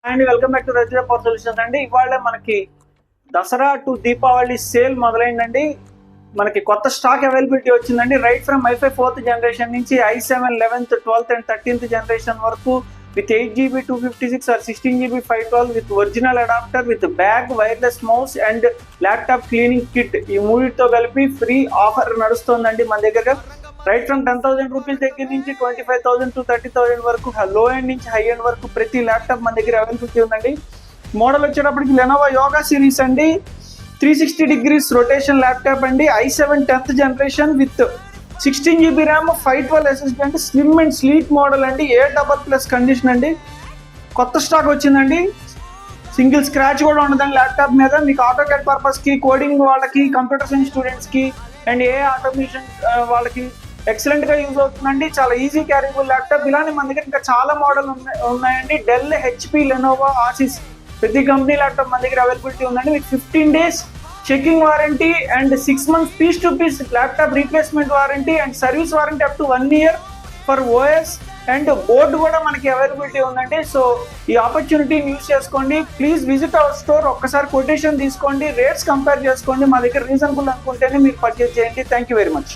And welcome back to Rajitha power solutions అండి. ఇవాళ మనకి దసరా టు దీపావళి సేల్ మొదలైందండి. మనకి కొత్త స్టాక్ అవైలబిలిటీ వచ్చిందండి. Right from i5 4th generation నుంచి i7 11th 12th and 13th generation వరకు with 8GB 256 or 16GB 512 with original adapter with bag, wireless mouse and laptop cleaning kit, ఈ మూడితో కలిపి ఫ్రీ ఆఫర్ నడుస్తుందండి మన దగ్గర. రైట్ ఫ్రమ్ 10,000 రూపీస్ దగ్గర నుంచి 25,000 to 30,000 వరకు, లో ఎండ్ నుంచి హై ఎండ్ వరకు ప్రతి ల్యాప్టాప్ మన దగ్గర అవైలబిలిటీ ఉందండి. మోడల్ వచ్చేటప్పటికి లెనోవో యోగా సిరీస్ అండి, 360 degrees రొటేషన్ ల్యాప్టాప్ అండి, i7 10th generation with 16GB RAM, 512 SSD అండి, స్లిమ్ అండ్ స్లీక్ మోడల్ అండి, A++ కండిషన్ అండి. కొత్త స్టాక్ వచ్చిందండి. సింగిల్ స్క్రాచ్ కూడా ఉండదండి ల్యాప్టాప్ మీద. మీకు ఆటో క్యాడ్ పర్పస్కి, కోడింగ్ వాళ్ళకి, కంప్యూటర్ సైన్స్ స్టూడెంట్స్కి అండ్ ఏ ఆటోమేషన్ వాళ్ళకి ఎక్సలెంట్ గా యూజ్ అవుతుందండి. చాలా ఈజీ క్యారీబుల్ ల్యాప్టాప్. ఇలానే మన దగ్గర ఇంకా చాలా మోడల్ ఉన్నాయండి. డెల్, హెచ్పి, లెనోవో, ఆసిస్ ప్రతి కంపెనీ ల్యాప్టాప్ మన దగ్గర అవైలబిలిటీ ఉందండి. మీకు 15 days checking warranty and 6 months piece to piece laptop replacement warranty and service warranty up to 1 year for OS and board కూడా మనకి అవైలబిలిటీ ఉందండి. సో ఈ ఆపర్చునిటీని యూజ్ చేసుకోండి. Please visit our store. ఒక్కసారి కొటేషన్ తీసుకోండి, రేట్స్ కంపేర్ చేసుకోండి. మా దగ్గర రీజనబుల్ అనుకుంటేనే మీరు పర్చేజ్ చేయండి. Thank you very much.